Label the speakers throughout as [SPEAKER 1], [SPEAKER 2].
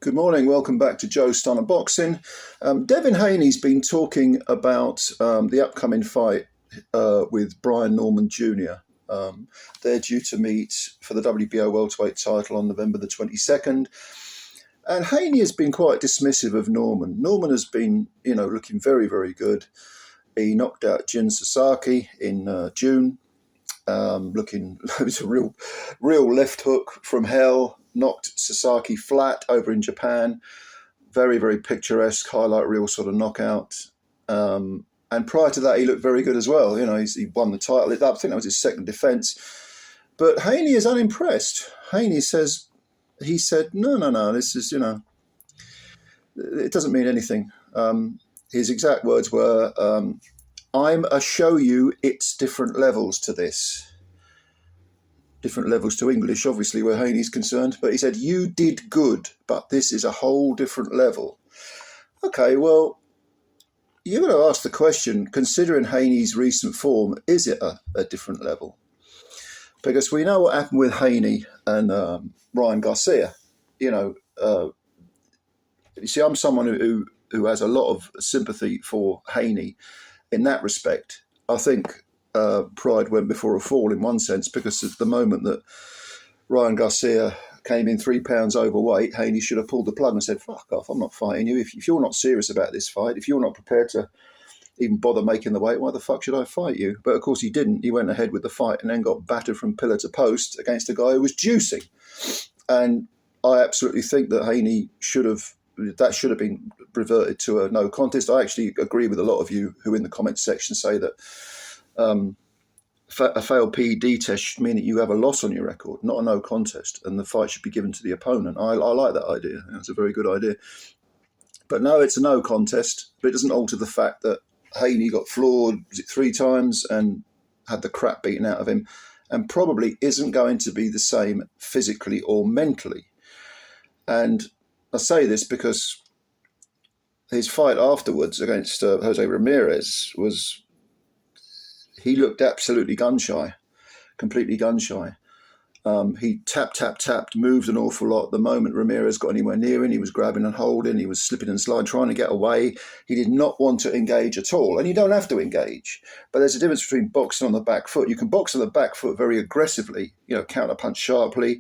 [SPEAKER 1] Good morning. Welcome back to Joe Stunner Boxing. Devin Haney's been talking about the upcoming fight with Brian Norman Jr. They're due to meet for the WBO welterweight title on November the 22nd. And Haney has been quite dismissive of Norman. Norman has been, looking very, very good. He knocked out Jin Sasaki in June. It was a real left hook from hell. Knocked Sasaki flat over in Japan. Very, very picturesque, highlight reel sort of knockout. And prior to that, he looked very good as well. He won the title. I think that was his second defence. But Haney is unimpressed. Haney says, no, this is, it doesn't mean anything. His exact words were, I'm a show you it's different levels to this. Different levels to English, obviously, where Haney's concerned. But he said, you did good, but this is a whole different level. Okay, well, you've got to ask the question, considering Haney's recent form, is it a different level? Because we know what happened with Haney and Ryan Garcia. You see, I'm someone who has a lot of sympathy for Haney in that respect. I think pride went before a fall in one sense, because at the moment that Ryan Garcia came in 3 pounds overweight, Haney should have pulled the plug and said, fuck off, I'm not fighting you. If you're not serious about this fight, if you're not prepared to even bother making the weight, why the fuck should I fight you? But of course he didn't. He went ahead with the fight and then got battered from pillar to post against a guy who was juicing. And I absolutely think that Haney should have been reverted to a no contest. I actually agree with a lot of you who in the comments section say that a failed PED test should mean that you have a loss on your record, not a no contest, and the fight should be given to the opponent. I like that idea. That's a very good idea. But no, it's a no contest, but it doesn't alter the fact that Haney got floored, 3 times, and had the crap beaten out of him, and probably isn't going to be the same physically or mentally. And I say this because his fight afterwards against Jose Ramirez he looked absolutely gun-shy, completely gun-shy. He tapped, moved an awful lot. The moment Ramirez got anywhere near him, he was grabbing and holding, he was slipping and sliding, trying to get away. He did not want to engage at all. And you don't have to engage. But there's a difference between boxing on the back foot. You can box on the back foot very aggressively, counter-punch sharply,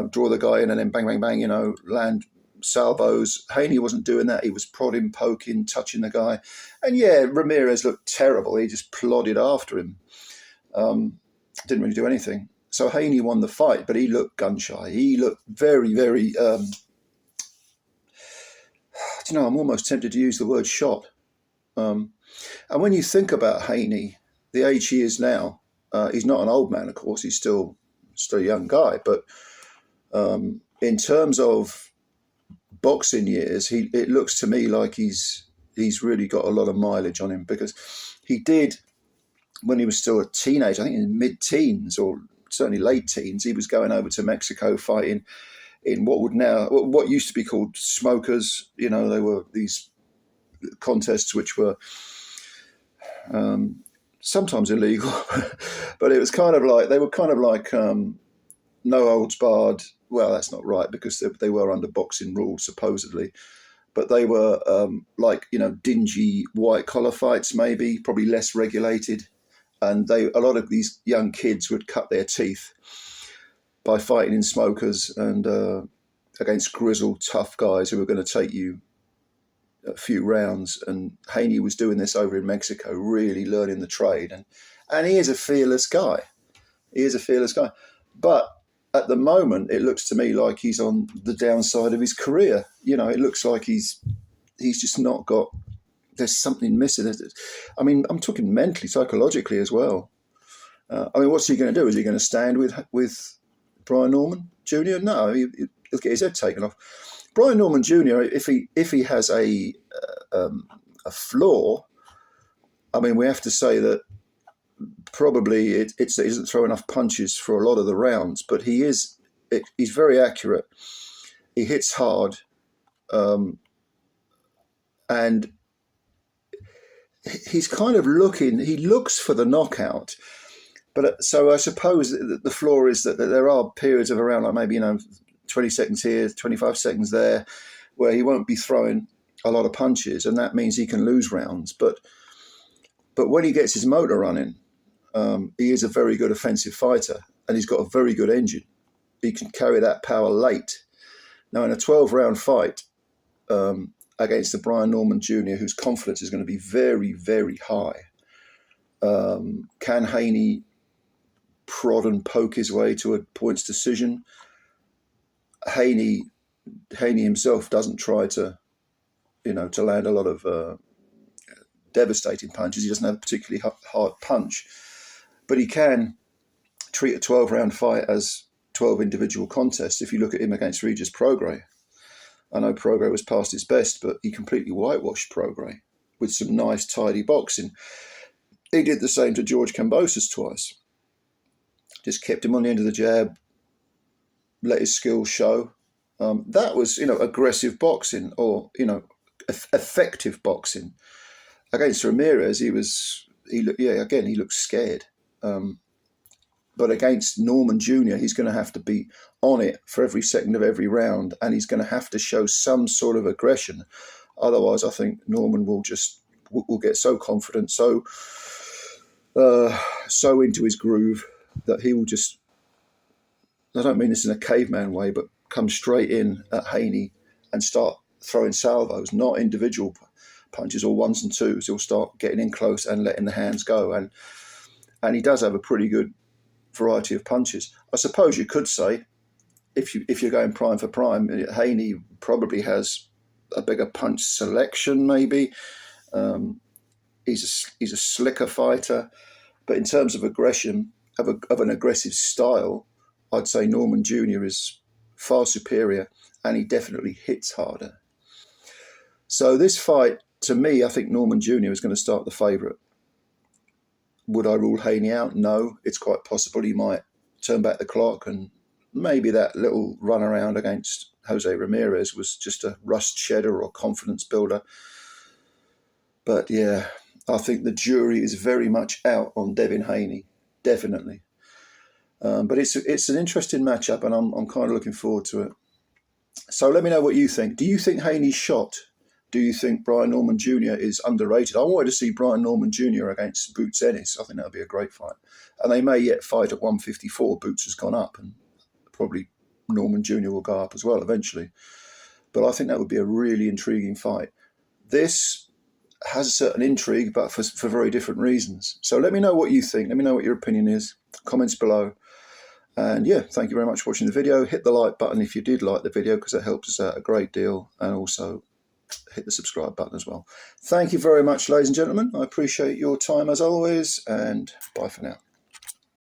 [SPEAKER 1] draw the guy in and then bang, bang, bang, land salvos. Haney wasn't doing that. He was prodding, poking, touching the guy. And yeah, Ramirez looked terrible. He just plodded after him. Didn't really do anything. So Haney won the fight, but he looked gun-shy. He looked very, very, I'm almost tempted to use the word shot. And when you think about Haney, the age he is now, he's not an old man, of course. He's still a young guy. But in terms of boxing years, it looks to me like he's really got a lot of mileage on him, because he did, when he was still a teenager, I think in mid-teens or certainly late teens, he was going over to Mexico fighting in what used to be called smokers. They were these contests which were sometimes illegal, but it was kind of like no holds barred. Well, that's not right, because they were under boxing rules, supposedly. But they were dingy white-collar fights, maybe, probably less regulated. And a lot of these young kids would cut their teeth by fighting in smokers and against grizzled, tough guys who were going to take you a few rounds. And Haney was doing this over in Mexico, really learning the trade. And he is a fearless guy. But at the moment, it looks to me like he's on the downside of his career. It looks like he's just not got. There's something missing. I mean, I'm talking mentally, psychologically as well. What's he going to do? Is he going to stand with Brian Norman Jr.? No, he'll get his head taken off. Brian Norman Jr., if he has a flaw, we have to say that probably it isn't throw enough punches for a lot of the rounds, but he's very accurate. He hits hard, and he's kind of he looks for the knockout. But so I suppose the flaw is that there are periods of around like maybe 20 seconds here, 25 seconds there, where he won't be throwing a lot of punches, and that means he can lose rounds. But when he gets his motor running, he is a very good offensive fighter, and he's got a very good engine. He can carry that power late. Now, in a 12-round fight against the Brian Norman Jr., whose confidence is going to be very, very high, can Haney prod and poke his way to a points decision? Haney himself doesn't try to land a lot of devastating punches. He doesn't have a particularly hard punch, but he can treat a 12-round fight as 12 individual contests. If you look at him against Regis Prograis, I know Prograis was past his best, but he completely whitewashed Prograis with some nice, tidy boxing. He did the same to George Kambosos twice. Just kept him on the end of the jab, let his skills show. That was, aggressive boxing, or, effective boxing. Against Ramirez, he looked scared. But against Norman Jr., he's going to have to be on it for every second of every round, and he's going to have to show some sort of aggression. Otherwise, I think Norman will get so confident, so into his groove that he will just, I don't mean this in a caveman way, but come straight in at Haney and start throwing salvos, not individual punches or ones and twos. He'll start getting in close and letting the hands go. And he does have a pretty good variety of punches. I suppose you could say, if you're going prime for prime, Haney probably has a bigger punch selection, maybe. He's a slicker fighter. But in terms of aggression, of an aggressive style, I'd say Norman Jr. is far superior, and he definitely hits harder. So this fight, to me, I think Norman Jr. is going to start the favourite. Would I rule Haney out? No. It's quite possible he might turn back the clock, and maybe that little run around against Jose Ramirez was just a rust shedder or confidence builder. But yeah, I think the jury is very much out on Devin Haney, definitely. But it's an interesting matchup, and I'm kind of looking forward to it. So let me know what you think. Do you think Haney's shot? Do you think Brian Norman Jr. is underrated? I wanted to see Brian Norman Jr. against Boots Ennis. I think that would be a great fight. And they may yet fight at 154. Boots has gone up, and probably Norman Jr. will go up as well eventually. But I think that would be a really intriguing fight. This has a certain intrigue, but for very different reasons. So let me know what you think. Let me know what your opinion is. Comments below. And yeah, thank you very much for watching the video. Hit the like button if you did like the video, because it helps us out a great deal. And also hit the subscribe button as well. Thank you very much, ladies and gentlemen. I appreciate your time as always, and bye for now.